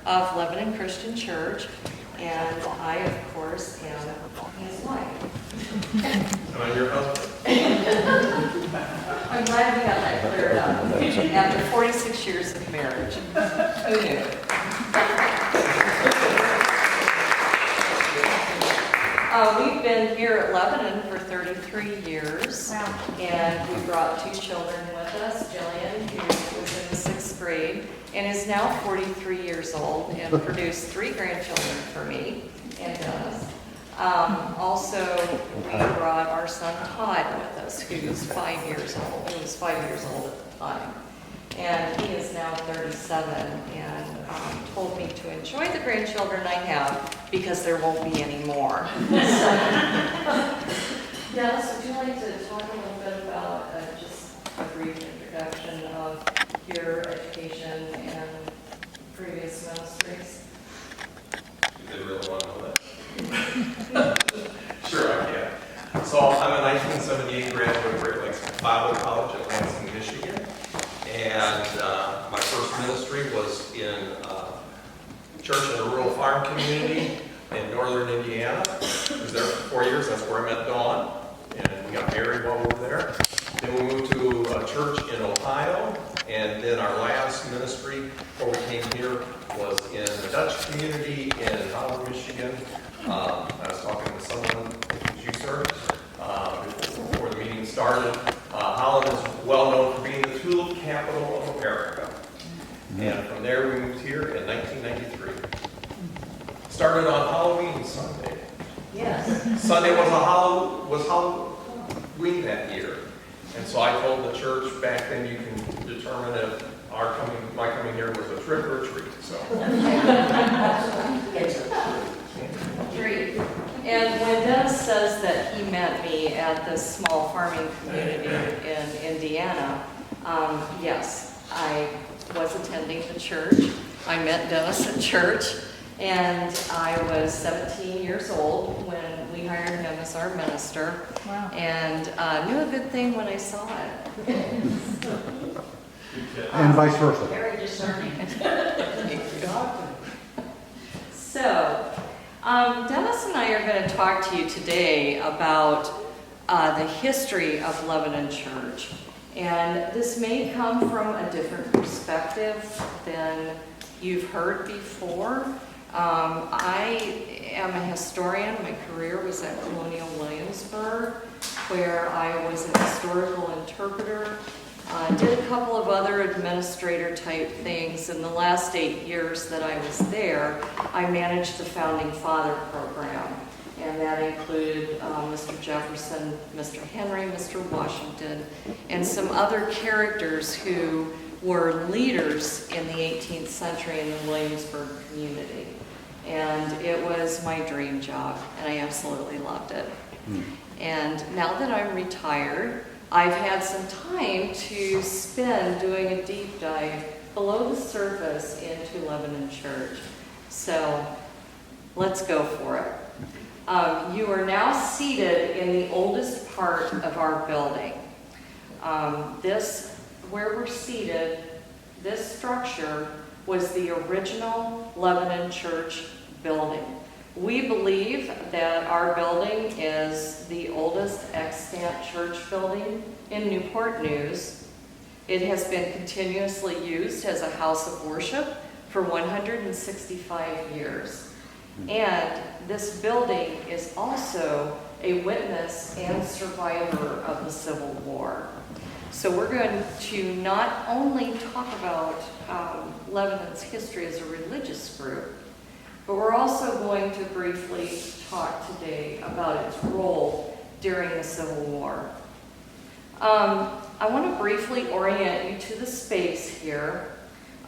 of Lebanon Christian Church, and I, of course, am his wife. Am I your husband? I'm glad we got that cleared up. After 46 years of marriage. Who knew? We've been here at Lebanon for 33 years. Wow. And we brought 2 children with us, Jillian, who was in the 6th grade, and is now 43 years old, and produced 3 grandchildren for me, and Dennis. Also, we brought our son Todd with us, who's 5 years old. He was 5 years old at the time. And he is now 37, and told me to enjoy the grandchildren I have, because there won't be any more. Dennis, would you like to talk a little bit about just a brief introduction of your education and previous ministries? Do they really want to know that? Sure, I can. So I'm a 1978 graduate of Great Lakes Bible College at Lansing, Michigan. And my first ministry was in church in a rural farm community in northern Indiana. I was there for 4 years. That's where I met Dawn. And we got married while we were there. Then we moved to a church in Ohio. And then our last ministry before we came here was in a Dutch community in Holland, Michigan. I was talking to someone, I think it was you, sir, before the meeting started. Holland is well known for being the tulip capital of America. And from there we moved here in 1993. Started on Halloween Sunday. Yes. Sunday was Halloween that year. And so I told the church back then you can determine if my coming here was a trick or a treat. So. Treat. And when Dennis says that he met me at this small farming community in Indiana, yes, I was attending the church. I met Dennis at church, and I was 17 years old when we hired him as our minister. Wow. And knew a good thing when I saw it. And vice versa. Very discerning. So, Dennis and I are going to talk to you today about the history of Lebanon Church. And this may come from a different perspective than you've heard before. I am a historian. My career was at Colonial Williamsburg, where I was an historical interpreter. Did a couple of other administrator type things. In the last 8 years that I was there, I managed the Founding Father program. And that included Mr. Jefferson, Mr. Henry, Mr. Washington, and some other characters who were leaders in the 18th century in the Williamsburg community. And it was my dream job, and I absolutely loved it. And now that I'm retired, I've had some time to spend doing a deep dive below the surface into Lebanon Church. So let's go for it. You are now seated in the oldest part of our building. Where we're seated, this structure was the original Lebanon Church building. We believe that our building is the oldest extant church building in Newport News. It has been continuously used as a house of worship for 165 years. And this building is also a witness and survivor of the Civil War. So we're going to not only talk about Lebanon's history as a religious group, but we're also going to briefly talk today about its role during the Civil War. I want to briefly orient you to the space here.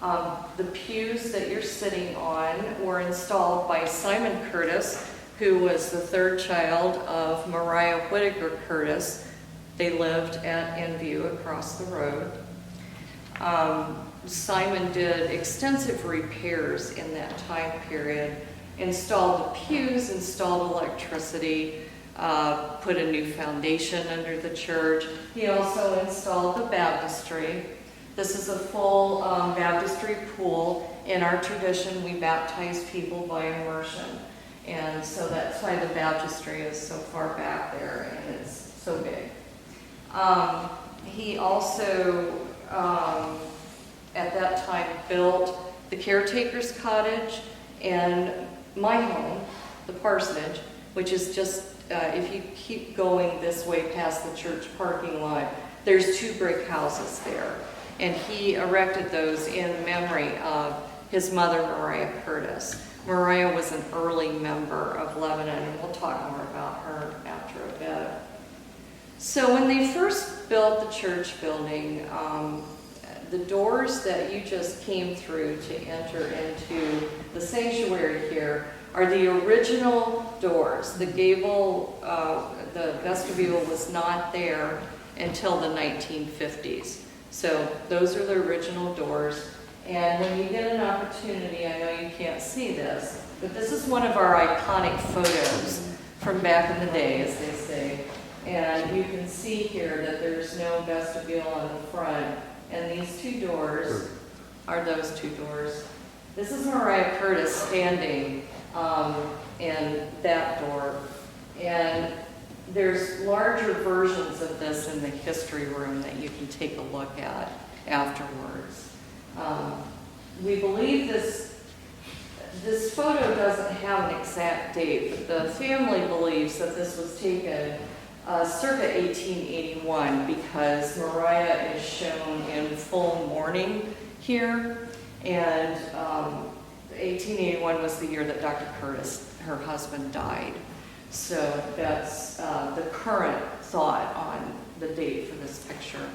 The pews that you're sitting on were installed by Simon Curtis, who was the third child of Mariah Whittaker Curtis. They lived at Enview across the road. Simon did extensive repairs in that time period, installed the pews, installed electricity, put a new foundation under the church. He also installed the baptistry. This is a full baptistry pool, in our tradition, we baptize people by immersion. And so that's why the baptistry is so far back there and it's so big. He also, at that time, built the caretaker's cottage and my home, the parsonage, which is just, if you keep going this way past the church parking lot, there's 2 brick houses there. And he erected those in memory of his mother, Mariah Curtis. Mariah was an early member of Lebanon, and we'll talk more about her after a bit. So when they first built the church building, the doors that you just came through to enter into the sanctuary here are the original doors. The gable, the vestibule was not there until the 1950s. So those are the original doors. And when you get an opportunity, I know you can't see this, but this is one of our iconic photos from back in the day, as they say. And you can see here that there's no vestibule on the front. And these 2 doors are those 2 doors. This is Mariah Curtis standing in that door. And there's larger versions of this in the history room that you can take a look at afterwards. We believe this photo doesn't have an exact date, but the family believes that this was taken circa 1881 because Mariah is shown in full mourning here, and 1881 was the year that Dr. Curtis, her husband, died. So that's the current thought on the date for this picture.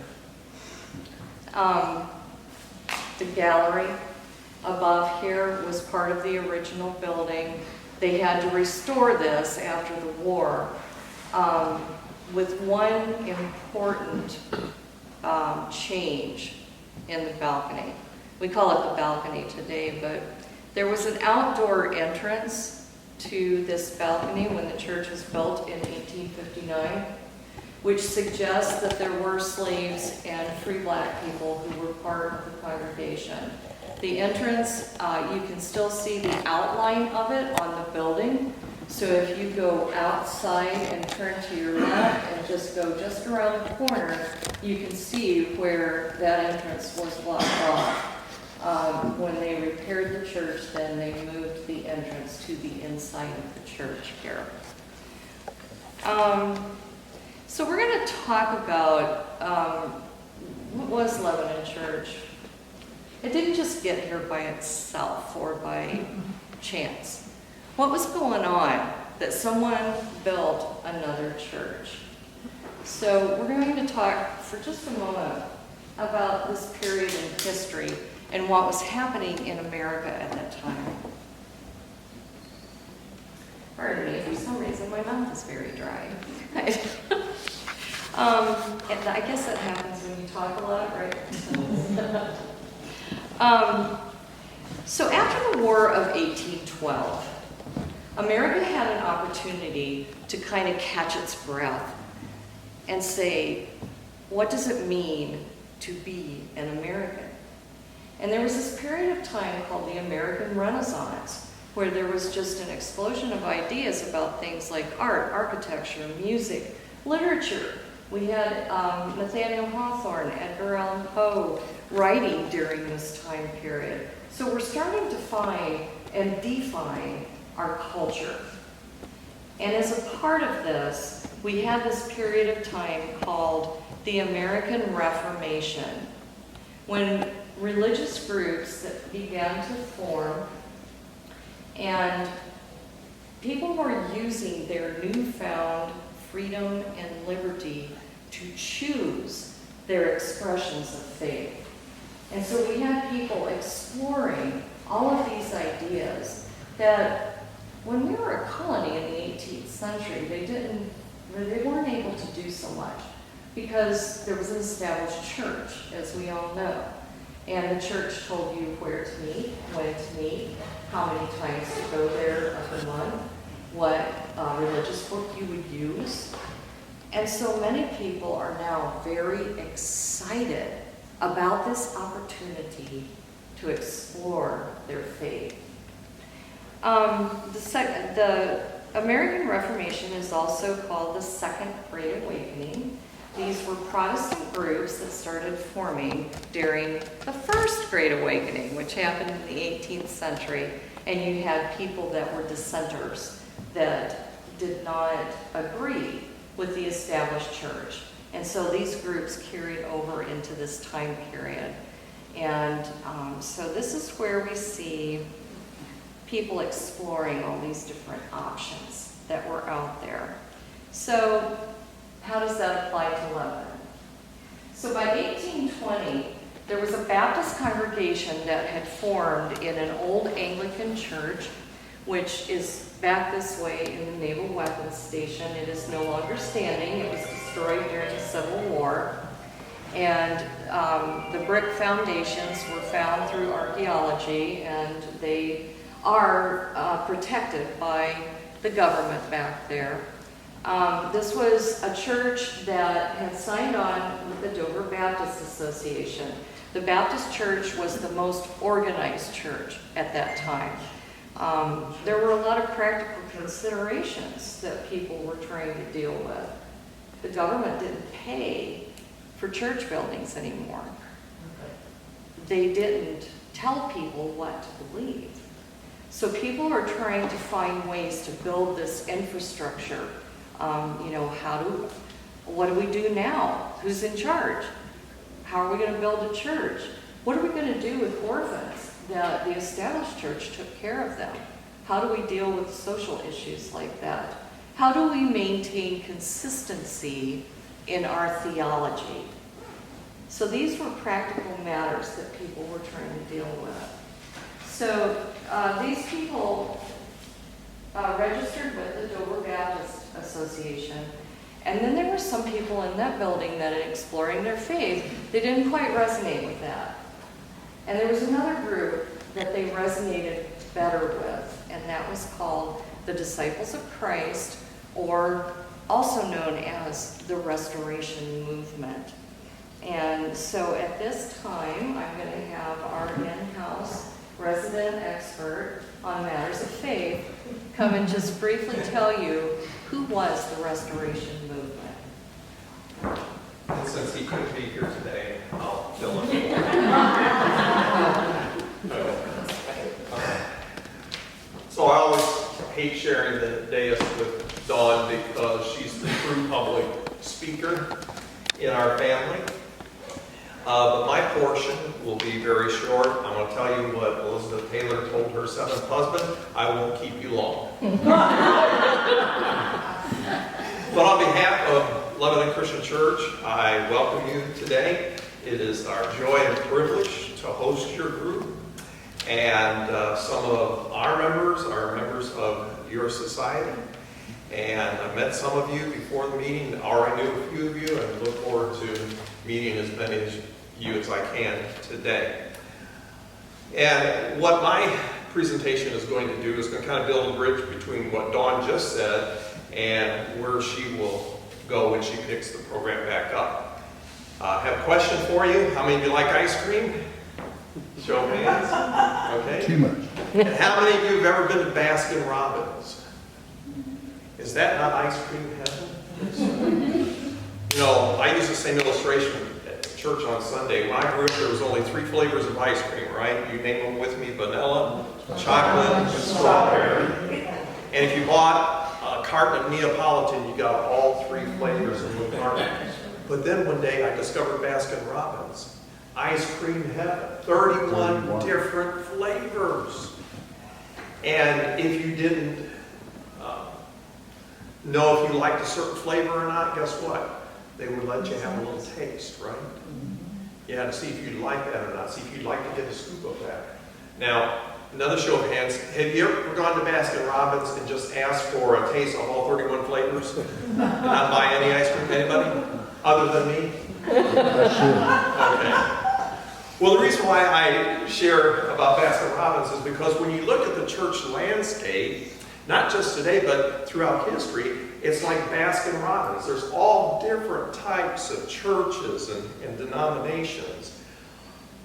The gallery above here was part of the original building. They had to restore this after the war with one important change in the balcony. We call it the balcony today, but there was an outdoor entrance to this balcony when the church was built in 1859, which suggests that there were slaves and free black people who were part of the congregation. The entrance, you can still see the outline of it on the building. So if you go outside and turn to your left and just go just around the corner, you can see where that entrance was blocked off. When they repaired the church, then they moved the entrance to the inside of the church here. So we're going to talk about what was Lebanon Church. It didn't just get here by itself or by chance. What was going on that someone built another church? So we're going to talk for just a moment about this period in history and what was happening in America at that time. Pardon me, for some reason my mouth is very dry. And I guess that happens when you talk a lot, right? So after the War of 1812, America had an opportunity to kind of catch its breath and say, what does it mean to be an American? And there was this period of time called the American Renaissance, where there was just an explosion of ideas about things like art, architecture, music, literature. We had Nathaniel Hawthorne, Edgar Allan Poe writing during this time period. So we're starting to find and define our culture. And as a part of this, we had this period of time called the American Reformation, when religious groups that began to form and people were using their newfound freedom and liberty to choose their expressions of faith. And so we had people exploring all of these ideas that when we were a colony in the 18th century, they weren't able to do so much because there was an established church, as we all know. And the church told you where to meet, when to meet, how many times to go there of the month, what religious book you would use. And so many people are now very excited about this opportunity to explore their faith. The American Reformation is also called the Second Great Awakening. These were Protestant groups that started forming during the First Great Awakening, which happened in the 18th century, and you had people that were dissenters that did not agree with the established church. And so these groups carried over into this time period. And so this is where we see people exploring all these different options that were out there. So how does that apply to Lebanon? So by 1820, there was a Baptist congregation that had formed in an old Anglican church, which is back this way in the Naval Weapons Station. It is no longer standing. It was destroyed during the Civil War. And the brick foundations were found through archaeology, and they are protected by the government back there. This was a church that had signed on with the Dover Baptist Association. The Baptist church was the most organized church at that time. There were a lot of practical considerations that people were trying to deal with. The government didn't pay for church buildings anymore. They didn't tell people what to believe. So people are trying to find ways to build this infrastructure. What do we do now? Who's in charge? How are we going to build a church? What are we going to do with orphans that the established church took care of them? How do we deal with social issues like that? How do we maintain consistency in our theology? So these were practical matters that people were trying to deal with. So these people registered with the Dover Baptist Association. And then there were some people in that building that, in exploring their faith, they didn't quite resonate with that. And there was another group that they resonated better with, and that was called the Disciples of Christ, or also known as the Restoration Movement. And so at this time, I'm going to have our in-house resident expert on matters of faith come and just briefly tell you who was the Restoration Movement. And since he couldn't be here today, I'll fill in. So I always hate sharing the dais with Dawn because she's the true public speaker in our family. But my portion will be very short. I'm going to tell you what Elizabeth Taylor told her seventh husband. I won't keep you long. But on behalf of Lebanon Christian Church, I welcome you today. It is our joy and privilege to host your group. And some of our members are members of your society. And I met some of you before the meeting, already knew a few of you, and look forward to meeting as many of you as I can today. And what my presentation is going to do is going to kind of build a bridge between what Dawn just said and where she will go when she picks the program back up. I have a question for you. How many of you like ice cream? Show of hands. Okay. Too much. And how many of you have ever been to Baskin Robbins? Is that not ice cream heaven? You know, I use the same illustration at church on Sunday. When I grew up, there was only 3 flavors of ice cream, right? You name them with me: vanilla, chocolate, and strawberry. And if you bought a carton of Neapolitan, you got all 3 flavors in one carton. But then one day I discovered Baskin Robbins. Ice cream heaven. 31 different flavors. And if you didn't know if you liked a certain flavor or not, guess what? They would let you have a little taste, right? You had to see if you'd like that or not, see if you'd like to get a scoop of that. Now, another show of hands, have you ever gone to Baskin Robbins and just asked for a taste of all 31 flavors and not buy any ice cream? Anybody? Other than me? Okay. Well, the reason why I share about Baskin Robbins is because when you look at the church landscape, not just today, but throughout history, it's like Baskin Robbins. There's all different types of churches and denominations.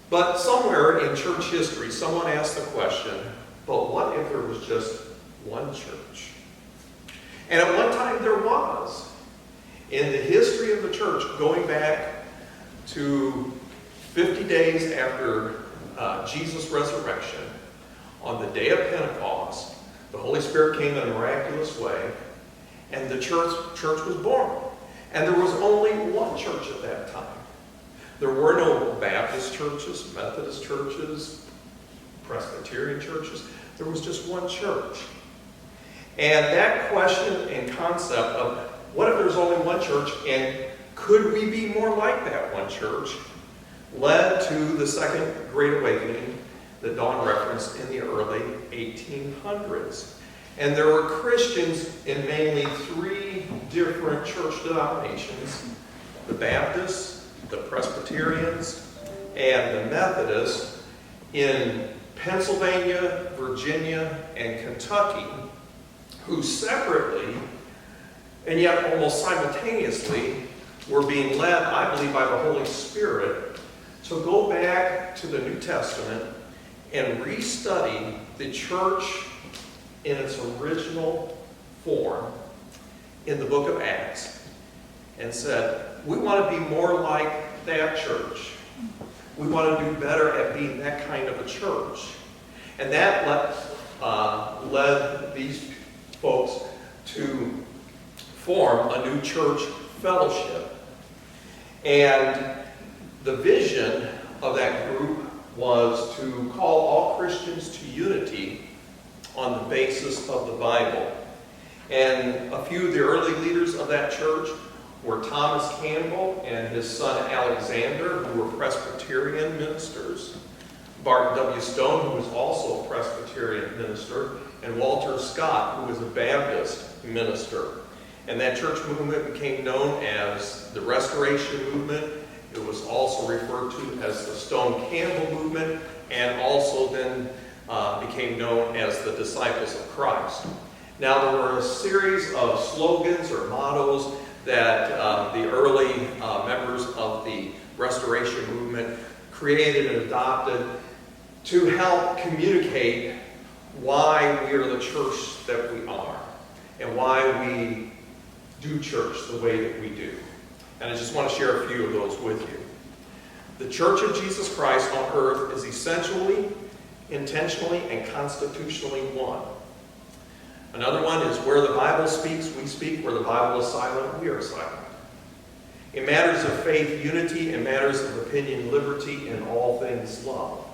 But somewhere in church history, someone asked the question, but what if there was just one church? And at one time there was. In the history of the church, going back to 50 days after Jesus' resurrection, on the day of Pentecost, the Holy Spirit came in a miraculous way, and the church was born. And there was only one church at that time. There were no Baptist churches, Methodist churches, Presbyterian churches. There was just one church. And that question and concept of what if there's only one church and could we be more like that one church led to the Second Great Awakening that Dawn referenced in the early 1800s. And there were Christians in mainly three different church denominations: the Baptists, the Presbyterians, and the Methodists in Pennsylvania, Virginia, and Kentucky, who separately and yet almost simultaneously were being led, I believe, by the Holy Spirit to go back to the New Testament and restudy the church in its original form in the book of Acts, and said, we want to be more like that church. We want to do better at being that kind of a church. And that led these folks to form a new church fellowship. And the vision of that group was to call all Christians to unity on the basis of the Bible. And a few of the early leaders of that church were Thomas Campbell and his son Alexander, who were Presbyterian ministers, Barton W. Stone, who was also a Presbyterian minister, and Walter Scott, who was a Baptist minister. And that church movement became known as the Restoration Movement. It was also referred to as the Stone Campbell Movement, and also then became known as the Disciples of Christ. Now, there were a series of slogans or mottos that the early members of the Restoration Movement created and adopted to help communicate why we are the church that we are and why we do church the way that we do. And I just want to share a few of those with you. The Church of Jesus Christ on earth is essentially, intentionally, and constitutionally one. Another one is where the Bible speaks, we speak. Where the Bible is silent, we are silent. In matters of faith, unity. In matters of opinion, liberty. In all things, love.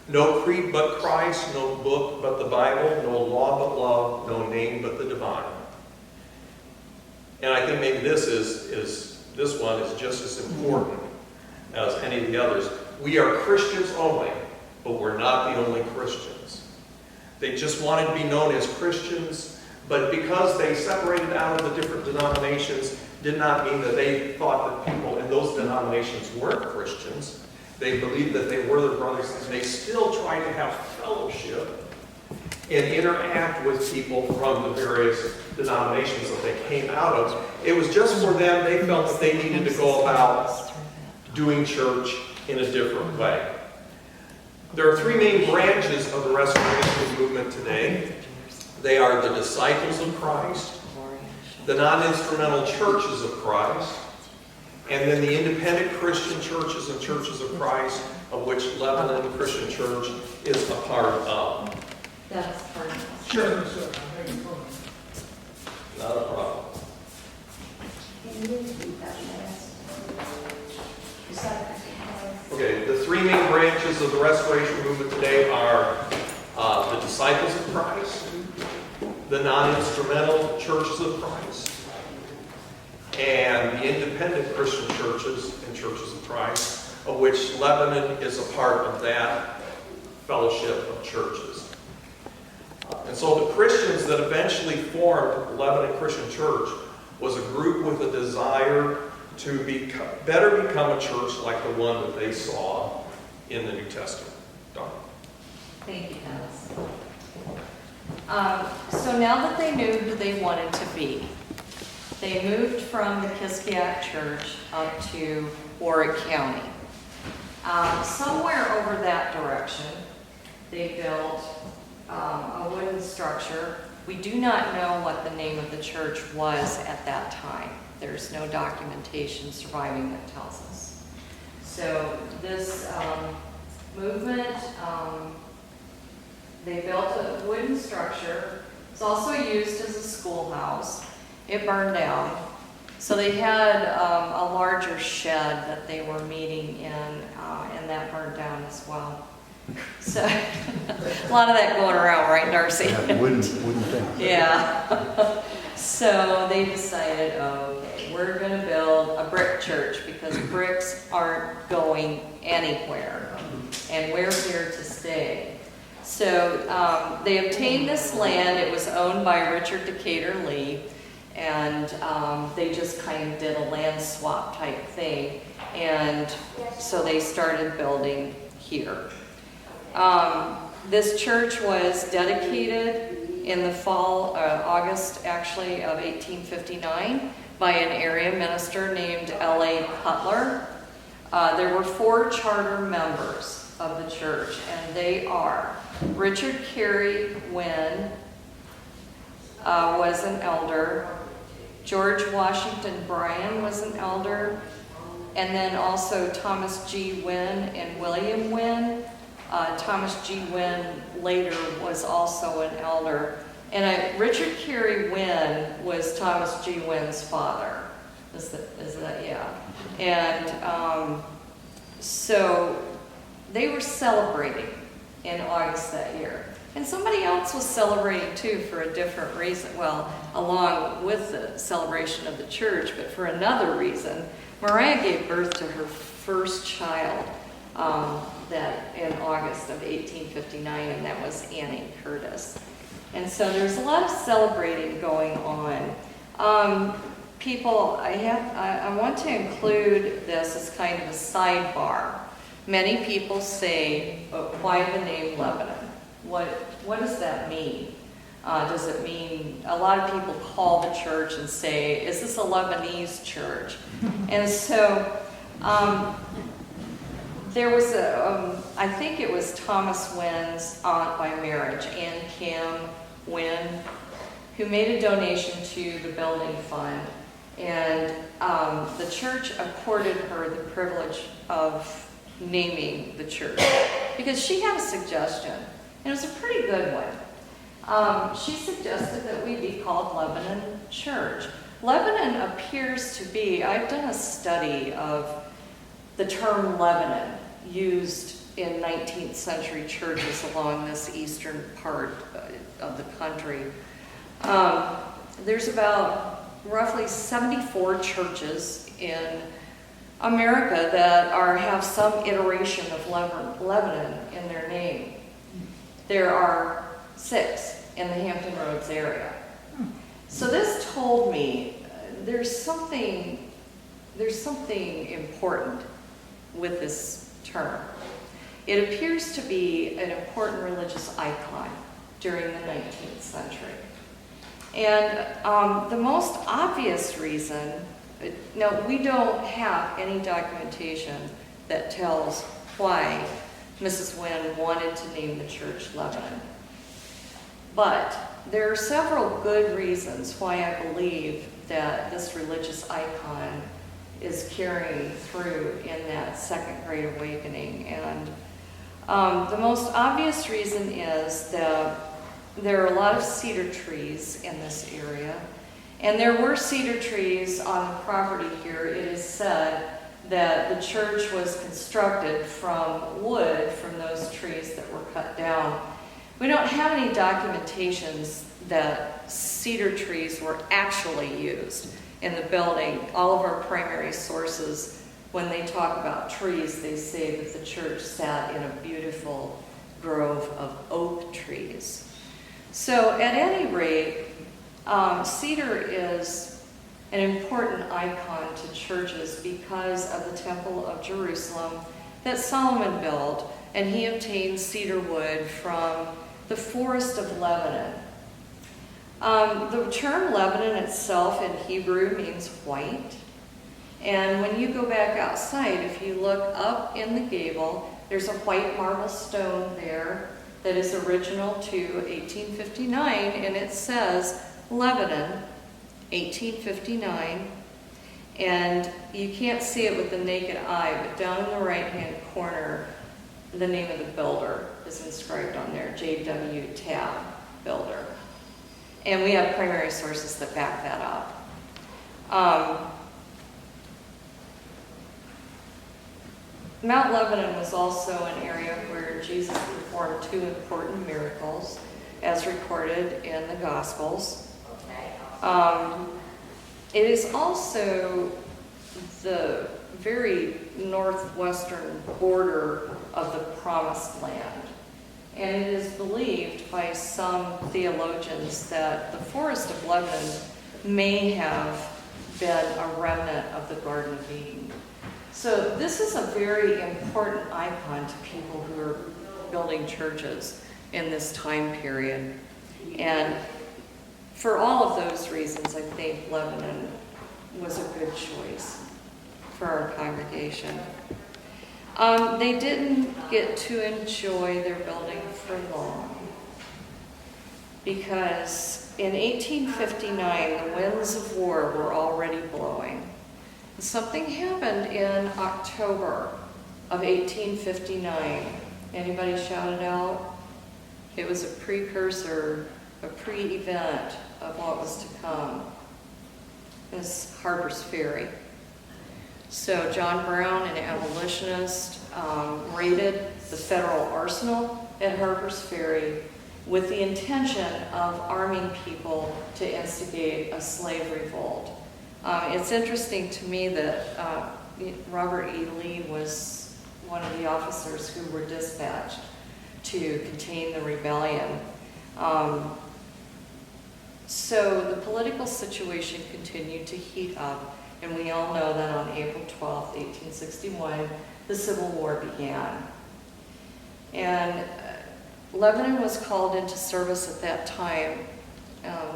No creed but Christ, no book but the Bible, no law but love, no name but the divine. And I think maybe this one is just as important as any of the others. We are Christians only, but we're not the only Christians. They just wanted to be known as Christians, but because they separated out of the different denominations, did not mean that they thought that people in those denominations weren't Christians. They believed that they were their brothers, and they still tried to have fellowship and interact with people from the various denominations that they came out of. It was just for them, they felt that they needed to go about doing church in a different way. There are three main branches of the Restoration Movement today. They are the Disciples of Christ, the non-instrumental churches of Christ, and then the independent Christian churches and churches of Christ, of which Lebanon Christian Church is a part of. That's part. Sure. Not a problem. Okay, the three main branches of the Restoration Movement today are the Disciples of Christ, the non-instrumental churches of Christ, and the independent Christian churches and churches of Christ, of which Lebanon is a part of that fellowship of churches. And so the Christians that eventually formed Lebanon Christian Church was a group with a desire to better become a church like the one that they saw in the New Testament. Don. Thank you, Dennis. So now that they knew who they wanted to be, they moved from the Kiskiak Church up to Warwick County. Somewhere over that direction, they built a wooden structure. We do not know what the name of the church was at that time. There's no documentation surviving that tells us. So this movement, they built a wooden structure. It's also used as a schoolhouse. It burned down. So they had a larger shed that they were meeting in, and that burned down as well. So a lot of that going around, right, Darcy? Yeah, wooden thing. Yeah. So they decided, okay, we're going to build a brick church because bricks aren't going anywhere, and we're here to stay. So they obtained this land. It was owned by Richard Decatur Lee, and they just kind of did a land swap type thing, and so they started building here. This church was dedicated in the fall, August actually, of 1859 by an area minister named L.A. Cutler. There were 4 charter members of the church, and they are Richard Carey Wynn was an elder, George Washington Bryan was an elder, and then also Thomas G. Wynn and William Wynn. Thomas G. Wynn later was also an elder. And Richard Carey Wynn was Thomas G. Wynn's father. Is that yeah. And so they were celebrating in August that year. And somebody else was celebrating too for a different reason. Well, along with the celebration of the church, but for another reason. Mariah gave birth to her first child that in August of 1859, and that was Annie Curtis. And so there's a lot of celebrating going on. People, I want to include this as kind of a sidebar. Many people say, why the name Lebanon? What does that mean? Does it mean, a lot of people call the church and say, is this a Lebanese church? And so there was I think it was Thomas Wynn's aunt by marriage, Ann Kim Wynn, who made a donation to the building fund. And the church accorded her the privilege of naming the church because she had a suggestion, and it was a pretty good one. She suggested that we be called Lebanon Church. Lebanon appears to be, I've done a study of the term Lebanon used in 19th century churches along this eastern part of the country. There's about roughly 74 churches in America that have some iteration of Lebanon in their name. There are 6 in the Hampton Roads area. So this told me there's something important with this term. It appears to be an important religious icon during the 19th century. And the most obvious reason, no, we don't have any documentation that tells why Mrs. Wynn wanted to name the church Lebanon. But there are several good reasons why I believe that this religious icon is carrying through in that Second Great Awakening. And the most obvious reason is that there are a lot of cedar trees in this area. And there were cedar trees on the property here. It is said that the church was constructed from wood from those trees that were cut down. We don't have any documentations that cedar trees were actually used in the building. All of our primary sources, when they talk about trees, they say that the church sat in a beautiful grove of oak trees. So at any rate, cedar is an important icon to churches because of the Temple of Jerusalem that Solomon built, and he obtained cedar wood from the forest of Lebanon. The term Lebanon itself in Hebrew means white, And when you go back outside, if you look up in the gable, there's a white marble stone there that is original to 1859, and it says Lebanon, 1859. And you can't see it with the naked eye, but down in the right-hand corner, the name of the builder is inscribed on there, J.W. Tabb Builder. And we have primary sources that back that up. Mount Lebanon was also an area where Jesus performed 2 important miracles, as recorded in the Gospels. It is also the very northwestern border of the Promised Land. And it is believed by some theologians that the Forest of Lebanon may have been a remnant of the Garden of Eden. So this is a very important icon to people who are building churches in this time period. And for all of those reasons, I think Lebanon was a good choice for our congregation. They didn't get to enjoy their building for long, because in 1859, the winds of war were already blowing. Something happened in October of 1859. Anybody shout it out? It was a precursor, a pre-event of what was to come. This Harper's Ferry. So John Brown, an abolitionist, raided the federal arsenal at Harper's Ferry with the intention of arming people to instigate a slave revolt. It's interesting to me that Robert E. Lee was one of the officers who were dispatched to contain the rebellion. So the political situation continued to heat up, and we all know that on April 12th, 1861, the Civil War began. And Lebanon was called into service at that time.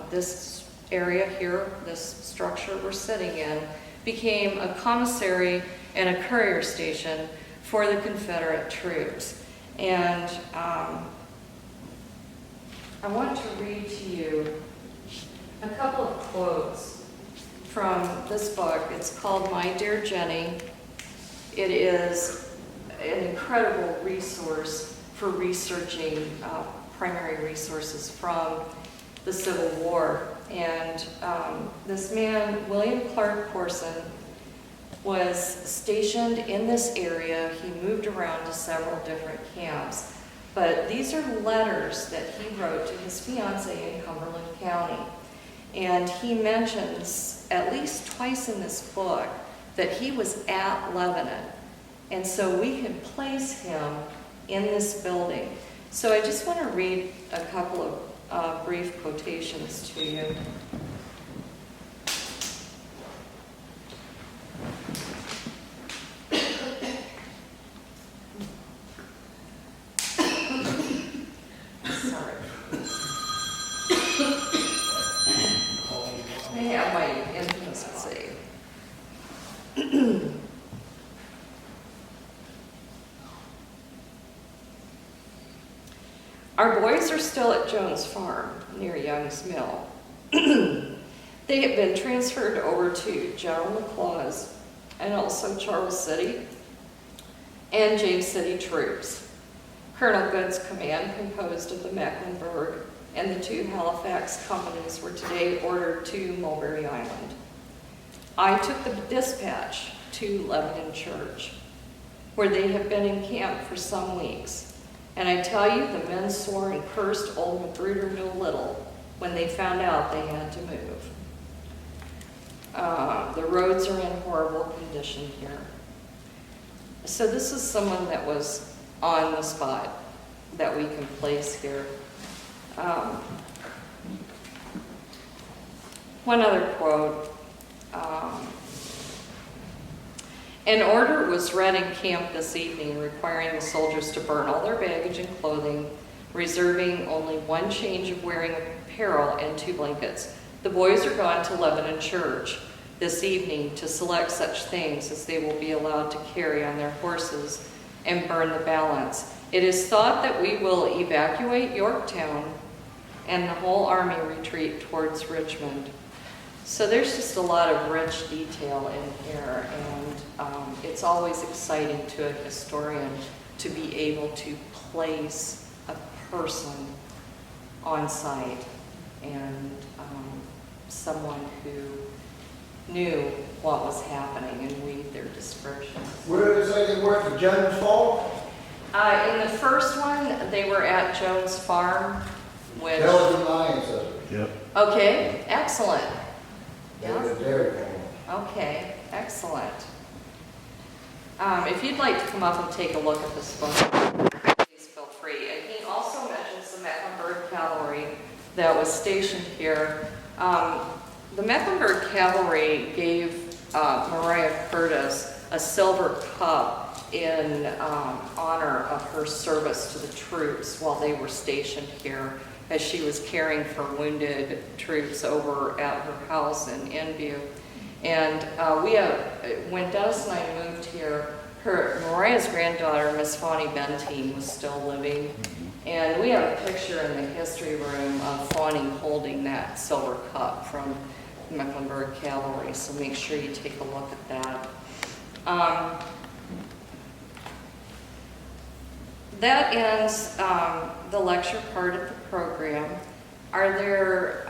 This area here, this structure we're sitting in, became a commissary and a courier station for the Confederate troops. And I want to read to you a couple of quotes from this book. It's called My Dear Jenny. It is an incredible resource for researching primary resources from the Civil War. And this man, William Clark Corson, was stationed in this area. He moved around to several different camps. But these are letters that he wrote to his fiancée in Cumberland County. And he mentions at least twice in this book that he was at Lebanon. And so we can place him in this building. So I just want to read a couple of brief quotations to you. Sorry. I have my infancy. Our boys are still at Jones Farm, near Young's Mill. They have been transferred over to General McLaws and also Charles City and James City troops. Colonel Good's command, composed of the Mecklenburg and the 2 Halifax companies, were today ordered to Mulberry Island. I took the dispatch to Lebanon Church, where they have been in camp for some weeks. And I tell you, the men swore and cursed old Magruder no little when they found out they had to move. The roads are in horrible condition here. So this is someone that was on the spot that we can place here. One other quote. An order was read in camp this evening requiring the soldiers to burn all their baggage and clothing, reserving only 1 change of wearing apparel and 2 blankets. The boys are gone to Lebanon Church. this evening to select such things as they will be allowed to carry on their horses and burn the balance. It is thought that we will evacuate Yorktown and the whole army retreat towards Richmond. So there's just a lot of rich detail in here, and it's always exciting to a historian to be able to place a person on site and someone who knew what was happening and weave their descriptions. Where did they say they were at the Jones Farm? In the first one, they were at Jones Farm, which... Pelican Lions, sir. Yep. Okay, excellent. They were a dairy farm. Okay, excellent. If you'd like to come up and take a look at this book, please feel free. And he also mentions the Mecklenburg Cavalry that was stationed here. The Mecklenburg Cavalry gave Mariah Curtis a silver cup in honor of her service to the troops while they were stationed here, as she was caring for wounded troops over at her house in Enview. And when Dennis and I moved here, Mariah's granddaughter, Miss Fawny Bentine, was still living. And we have a picture in the history room of Fawny holding that silver cup from Mecklenburg Cavalry, so make sure you take a look at that. That ends the lecture part of the program. Are there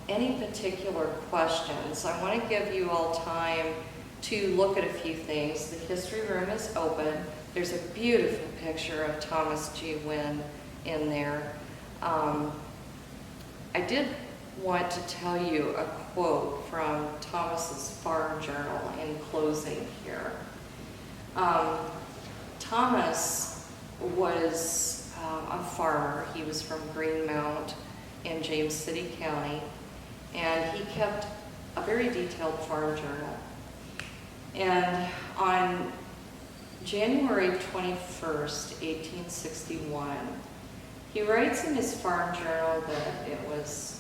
any particular questions? I want to give you all time to look at a few things. The history room is open. There's a beautiful picture of Thomas G. Wynn in there. I did want to tell you a quote from Thomas's farm journal in closing here. Thomas was a farmer. He was from Greenmount in James City County, and he kept a very detailed farm journal. And on January 21st, 1861, he writes in his farm journal that it was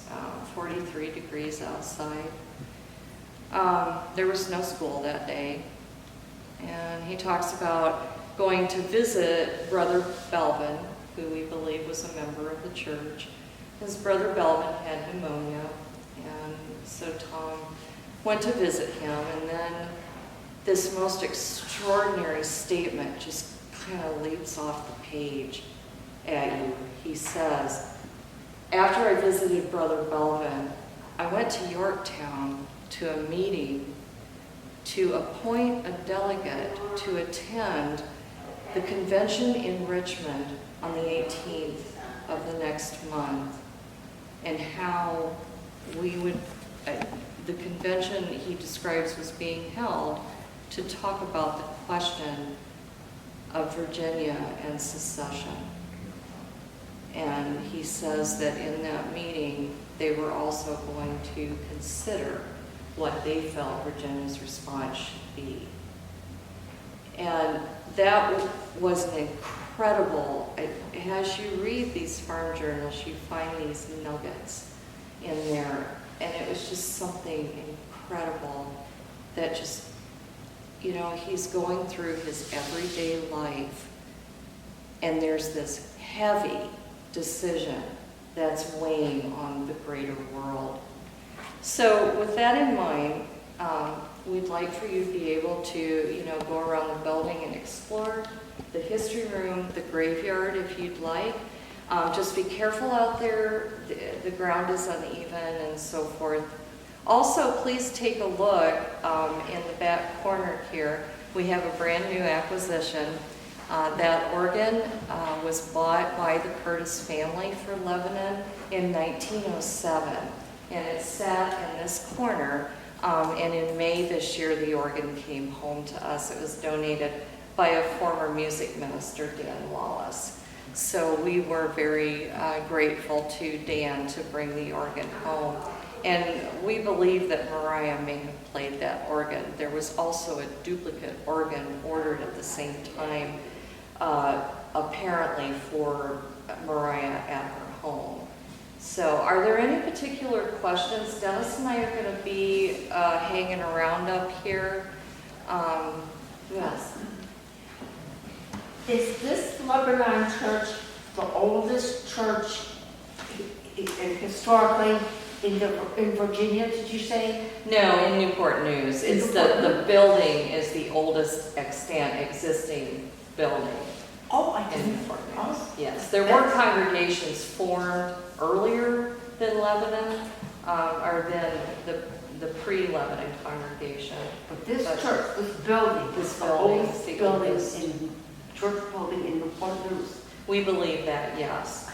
43 degrees outside. There was no school that day. And he talks about going to visit Brother Belvin, who we believe was a member of the church. His brother Belvin had pneumonia, and so Tom went to visit him, and then this most extraordinary statement just kind of leaps off the page at you. He says, after I visited Brother Belvin, I went to Yorktown to a meeting to appoint a delegate to attend the convention in Richmond on the 18th of the next month, and how we would, the convention he describes was being held to talk about the question of Virginia and secession. And he says that in that meeting, they were also going to consider what they felt Virginia's response should be. And that was an incredible, as you read these farm journals, you find these nuggets in there. And it was just something incredible that just, you know, he's going through his everyday life, and there's this heavy decision that's weighing on the greater world. So with that in mind, we'd like for you to be able to, you know, go around the building and explore the history room, the graveyard if you'd like. Just be careful out there. The ground is uneven and so forth. Also, please take a look in the back corner here. We have a brand new acquisition. That organ was bought by the Curtis family for Lebanon in 1907. And it sat in this corner. And in May this year, the organ came home to us. It was donated by a former music minister, Dan Wallace. So we were very grateful to Dan to bring the organ home. And we believe that Mariah may have played that organ. There was also a duplicate organ ordered at the same time, apparently for Mariah at her home. So are there any particular questions? Dennis and I are going to be hanging around up here. Yes. Is this Lebanon church the oldest church historically in Virginia, did you say? No, in Newport News. It's the building is the oldest extant existing building Oh, I in didn't. Newport News. Oh, Yes, there were congregations formed earlier than Lebanon, or than the pre-Lebanon congregation. but this church, this building, This is the building is oldest the building oldest. in, church building in Newport News. We believe that, yes.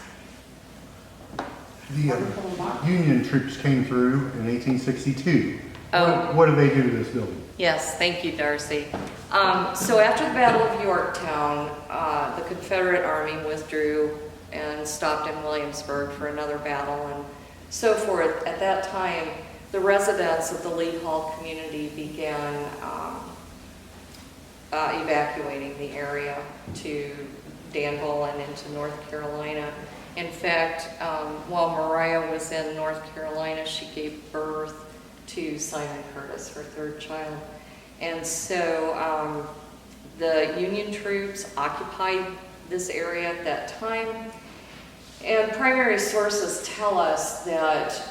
The Wonderful remark. Union troops came through in 1862. Oh. What did they do to this building? Yes, thank you, Darcy. So after the Battle of Yorktown, the Confederate Army withdrew and stopped in Williamsburg for another battle and so forth. At that time, the residents of the Lee Hall community began evacuating the area to Danville and into North Carolina. In fact, while Mariah was in North Carolina, she gave birth to Simon Curtis, her third child. And so the Union troops occupied this area at that time. And primary sources tell us that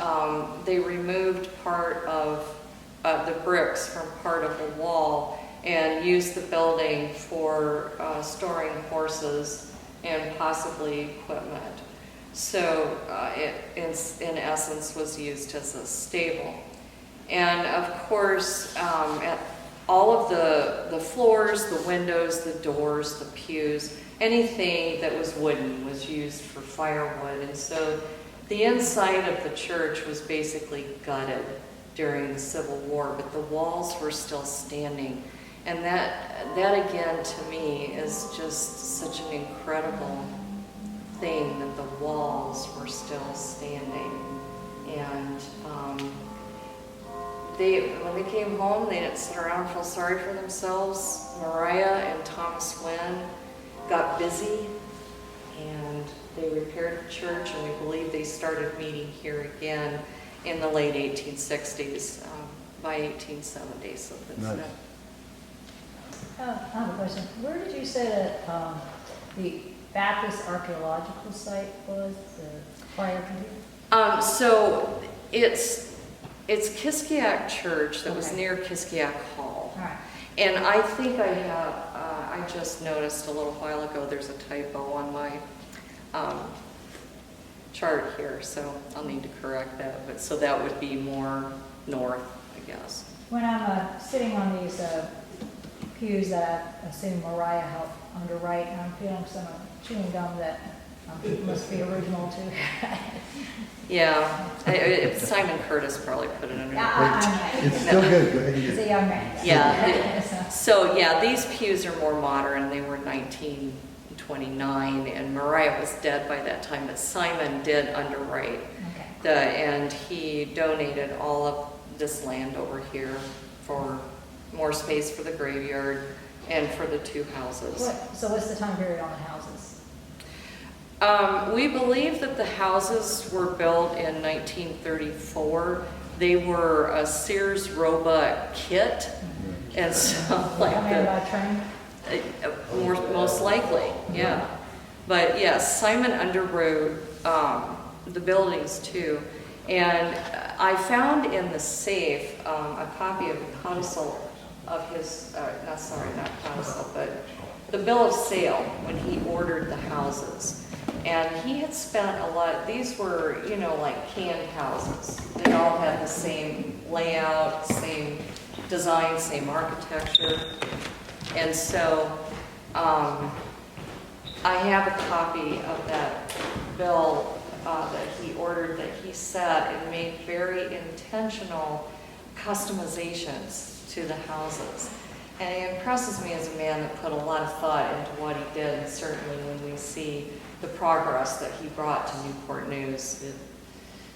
they removed part of the bricks from part of the wall and used the building for storing horses and possibly equipment. So it, in essence, was used as a stable. And of course, all of the floors, the windows, the doors, the pews, anything that was wooden was used for firewood. And so the inside of the church was basically gutted during the Civil War, but the walls were still standing. And that again, to me, is just such an incredible thing that the walls were still standing. And when they came home, they didn't sit around and feel sorry for themselves. Mariah and Thomas Wynn got busy and they repaired the church, and we believe they started meeting here again in the late 1860s, by 1870. So that's Nice. I have a question. Where did you say that the Baptist archaeological site was prior to here? So it's Kiskiak Church that was Okay. near Kiskiak Hall. All right. And I think I have, I just noticed a little while ago, there's a typo on my chart here, so I'll need to correct that. But so that would be more north, I guess. When I'm sitting on these pews that I assume Mariah helped underwrite, and I'm feeling some chewing gum that must be original too. Yeah, Simon Curtis probably put it under. It's still good. Go ahead and He's get a it. young man. Yeah. So yeah, these pews are more modern. They were 1929, and Mariah was dead by that time, but Simon did underwrite. Okay. And he donated all of this land over here for more space for the graveyard and for the two houses. So what's the time period on the houses? We believe that the houses were built in 1934. They were a Sears Roebuck kit, and so like Coming by train? most likely, yeah. But yes, Simon underwrote the buildings too. And I found in the safe a copy of the codicil of his, not codicil, but the bill of sale when he ordered the houses. And he had spent a lot, these were, you know, like canned houses. They all had the same layout, same design, same architecture. And so I have a copy of that bill that he ordered, that he set and made very intentional customizations to the houses. And it impresses me as a man that put a lot of thought into what he did, and certainly when we see the progress that he brought to Newport News,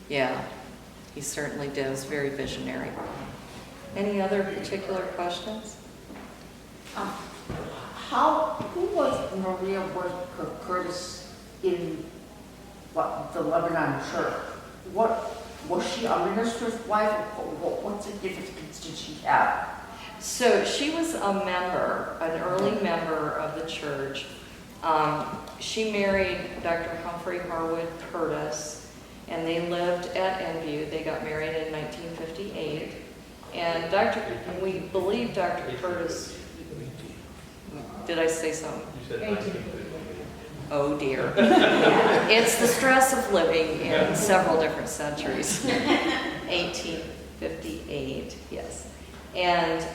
yeah, he certainly did. It was very visionary. Any other particular questions? Who was Maria Curtis in the Lebanon church? what, was she a minister's wife? What significance did she have? So she was a member, an early member of the church. She married Dr. Humphrey Harwood Curtis, and they lived at Enview. They got married in 1958. And we believe Dr. Curtis, did I say something? You said 1950. Oh dear. It's the stress of living in several different centuries. 1858, yes. And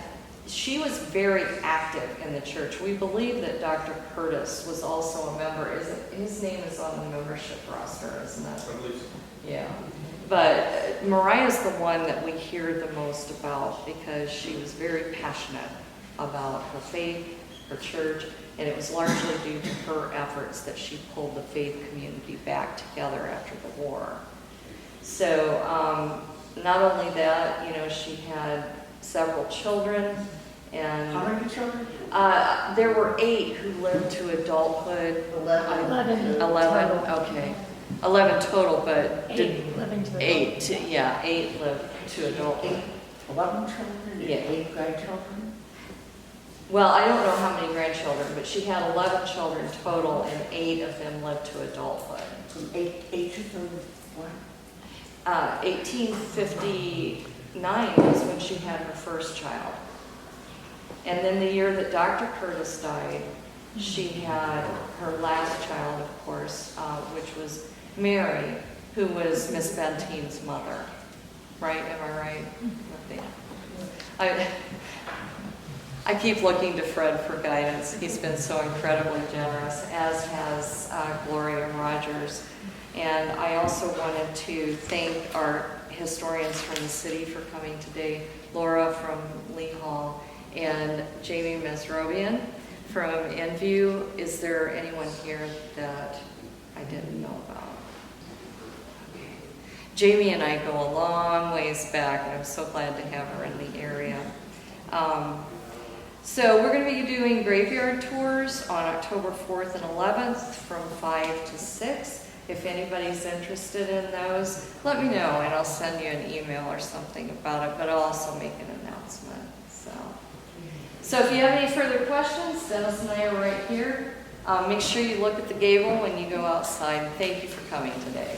she was very active in the church. We believe that Dr. Curtis was also a member. His name is on the membership roster, isn't it? I believe so. Yeah. But Mariah's the one that we hear the most about because she was very passionate about her faith, her church, and it was largely due to her efforts that she pulled the faith community back together after the war. So not only that, you know, she had several children, and How many children? there were 8 who lived to adulthood. 11. 11, total. okay. 11 total, but 8 living to the. 8, yeah, 8 lived to adulthood. 11 children and Yeah. 8 grandchildren? Well, I don't know how many grandchildren, but she had 11 children total, and 8 of them lived to adulthood. So 8 of them, what? 1859 was when she had her first child. And then the year that Dr. Curtis died, she had her last child, of course, which was Mary, who was Miss Bentine's mother. Right? Am I right? I think. I keep looking to Fred for guidance. He's been so incredibly generous, as has Gloria Rogers. And I also wanted to thank our historians from the city for coming today, Laura from Lee Hall and Jamie Mesrobian from Enview. Is there anyone here that I didn't know about? Okay. Jamie and I go a long ways back, and I'm so glad to have her in the area. So we're going to be doing graveyard tours on October 4th and 11th from 5 to 6. If anybody's interested in those, let me know and I'll send you an email or something about it, but I'll also make an announcement. So if you have any further questions, Dennis and I are right here. Make sure you look at the gable when you go outside. Thank you for coming today.